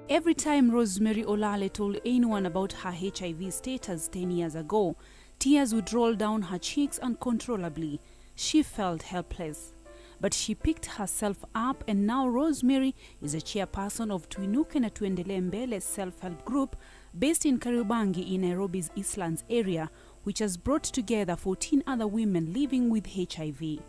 Every time Rosemary Olale told anyone about her HIV status 10 years ago, tears would roll down her cheeks uncontrollably. She felt helpless. But she picked herself up, and now Rosemary is a chairperson of Tuinuke na Tuendelee Mbele self-help group based in Kariobangi in Nairobi's Eastlands area, which has brought together 14 other women living with HIV.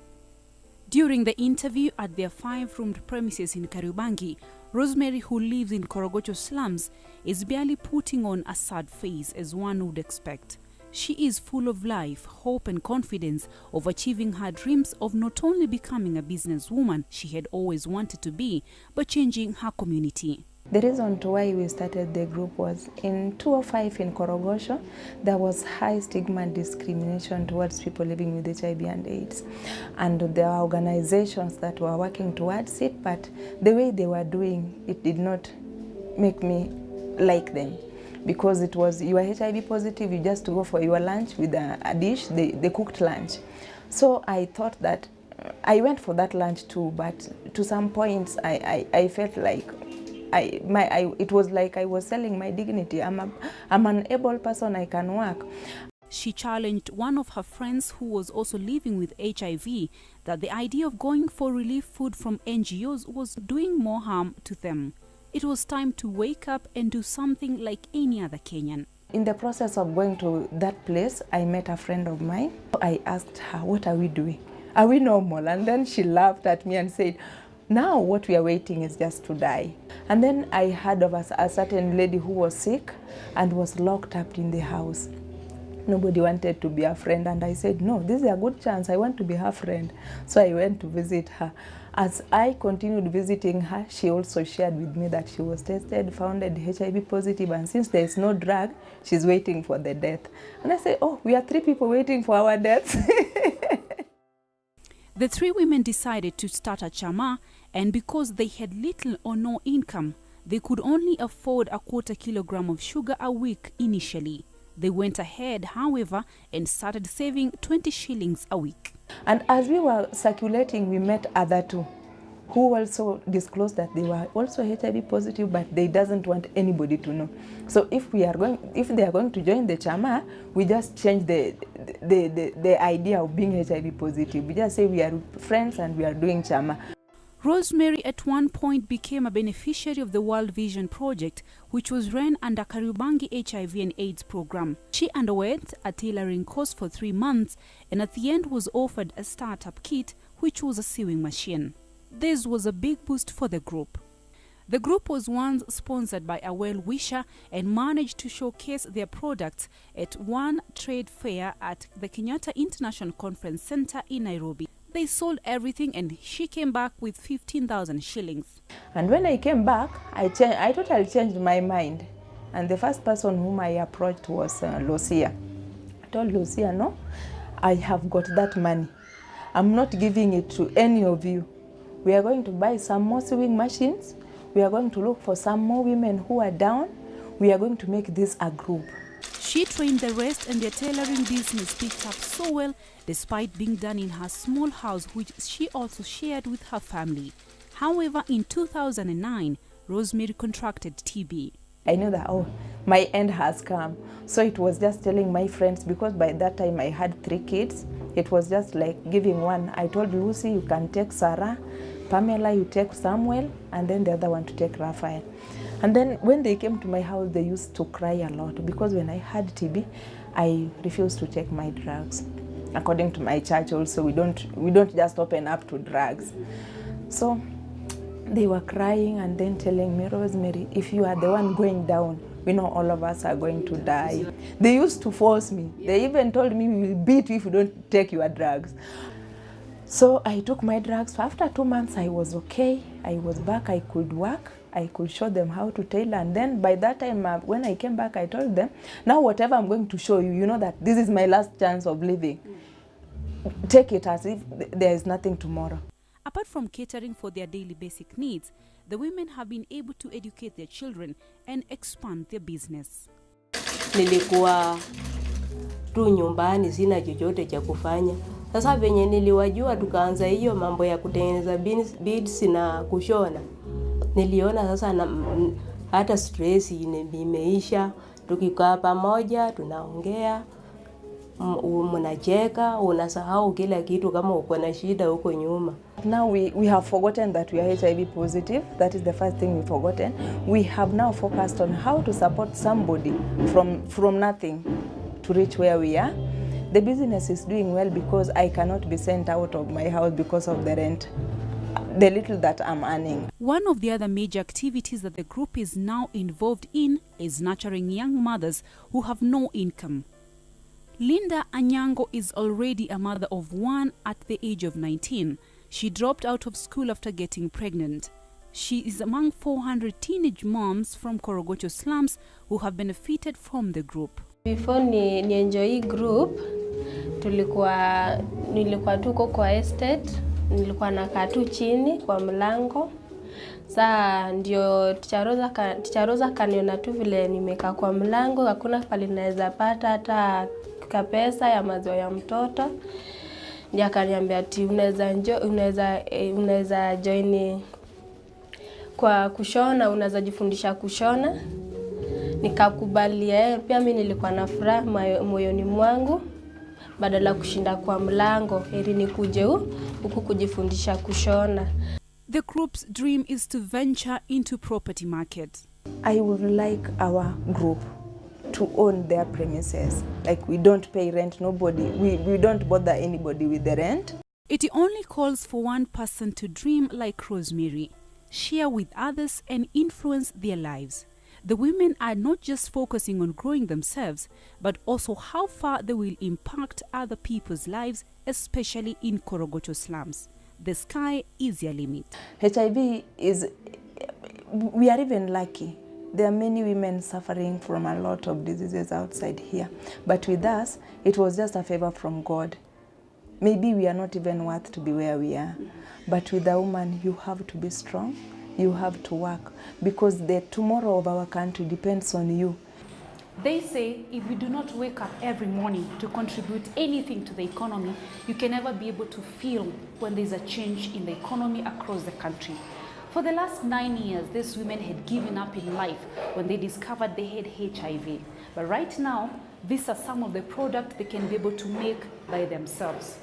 During the interview at their 5-roomed premises in Kariobangi, Rosemary, who lives in Korogocho slums, is barely putting on a sad face as one would expect. She is full of life, hope and confidence of achieving her dreams of not only becoming a businesswoman she had always wanted to be, but changing her community. The reason to why we started the group was in 2005 in Korogocho, there was high stigma and discrimination towards people living with HIV and AIDS. And there are organizations that were working towards it, but the way they were doing it did not make me like them. Because it was, you are HIV positive, you just go for your lunch with a dish, the cooked lunch. So I thought that, I went for that lunch too, but to some points I felt like, it was like I was selling my dignity. I'm an able person, I can work. She challenged one of her friends who was also living with HIV that the idea of going for relief food from NGOs was doing more harm to them. It was time to wake up and do something like any other Kenyan. In the process of going to that place, I met a friend of mine. I asked her, what are we doing? Are we normal? And then she laughed at me and said, now what we are waiting is just to die. And then I heard of a certain lady who was sick and was locked up in the house. Nobody wanted to be a friend, and I said, no, this is a good chance, I want to be her friend. So I went to visit her. As I continued visiting her, she also shared with me that she was tested, found HIV positive, and since there is no drug, she's waiting for the death. And I said, oh, we are 3 people waiting for our deaths. The 3 women decided to start a chama, and because they had little or no income, they could only afford a 1/4 kilogram of sugar a week initially. They went ahead, however, and started saving 20 shillings a week. And as we were circulating, we met other 2 who also disclosed that they were also HIV positive, but they doesn't want anybody to know. So if they are going to join the chama, we just change the idea of being HIV positive. We just say we are friends and we are doing chama. Rosemary at one point became a beneficiary of the World Vision Project, which was run under Kariobangi HIV and AIDS program. She underwent a tailoring course for 3 months, and at the end was offered a startup kit, which was a sewing machine. This was a big boost for the group. The group was once sponsored by a well-wisher and managed to showcase their products at one trade fair at the Kenyatta International Conference Center in Nairobi. They sold everything, and she came back with 15,000 shillings. And when I came back, I totally changed my mind. And the first person whom I approached was Lucia. I told Lucia, no, I have got that money. I'm not giving it to any of you. We are going to buy some more sewing machines. We are going to look for some more women who are down. We are going to make this a group. She trained the rest, and their tailoring business picked up so well, despite being done in her small house, which she also shared with her family. However, in 2009, Rosemary contracted TB. I knew that, oh, my end has come. So it was just telling my friends, because by that time I had 3 kids. It was just like giving one. I told Lucy, you can take Sarah, Pamela, you take Samuel, and then the other one to take Raphael. And then when they came to my house, they used to cry a lot, because when I had TB, I refused to take my drugs. According to my church also, we don't just open up to drugs. So they were crying and then telling me, Rosemary, if you are the one going down, we know all of us are going to die. They used to force me. They even told me, we will beat you if you don't take your drugs. So I took my drugs. After 2 months, I was okay. I was back. I could work. I could show them how to tailor. And then by that time, when I came back, I told them, now whatever I'm going to show you, you know that this is my last chance of living. Take it as if there is nothing tomorrow. Apart from catering for their daily basic needs, the women have been able to educate their children and expand their business. Nilikuwa tu nyumbani, sina chochote cha kufanya. Sasa venye niliwajua, tukaanza hiyo mambo ya kutengeneza beads na kushona. Niliona sasa hata stress imeisha. Tukikaa pamoja tunaongea, mnacheka, unasahau kila kitu kama uko na shida huko nyuma. Now we have forgotten that we are HIV positive. That is the first thing we've forgotten. We have now focused on how to support somebody from nothing to reach where we are. The business is doing well because I cannot be sent out of my house because of the rent, the little that I'm earning. One of the other major activities that the group is now involved in is nurturing young mothers who have no income. Linda Anyango is already a mother of one at the age of 19. She dropped out of school after getting pregnant. She is among 400 teenage moms from Korogocho slums who have benefited from the group. Before ni enjoy group, nilikuwa tuko kwa estate, nilikuwa nakaa tu chini kwa mlango. Saa ndio ticharoza kaniona tu vile nimekaa kwa mlango, hakuna pale naweza pata hata kapesa ya maziwa ya mtoto. Ndio akaniambia ati unaweza join kwa kushona, unaweza jifundisha kushona. Nikakubalia, pia mimi nilikuwa na furaha moyoni mwangu, badala kushinda kwa mlango, heri nikuje huku kujifundisha kushona. The group's dream is to venture into property market. I would like our group to own their premises. Like, we don't pay rent, we don't bother anybody with the rent. It only calls for one person to dream like Rosemary, share with others and influence their lives. The women are not just focusing on growing themselves, but also how far they will impact other people's lives, especially in Korogocho slums. The sky is your limit. HIV we are even lucky. There are many women suffering from a lot of diseases outside here. But with us, it was just a favor from God. Maybe we are not even worth to be where we are. But with a woman, you have to be strong. You have to work, because the tomorrow of our country depends on you. They say if we do not wake up every morning to contribute anything to the economy, you can never be able to feel when there's a change in the economy across the country. For the last 9 years, these women had given up in life when they discovered they had HIV. But right now, these are some of the products they can be able to make by themselves.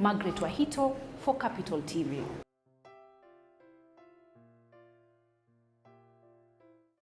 Margaret Wahito for Capital TV.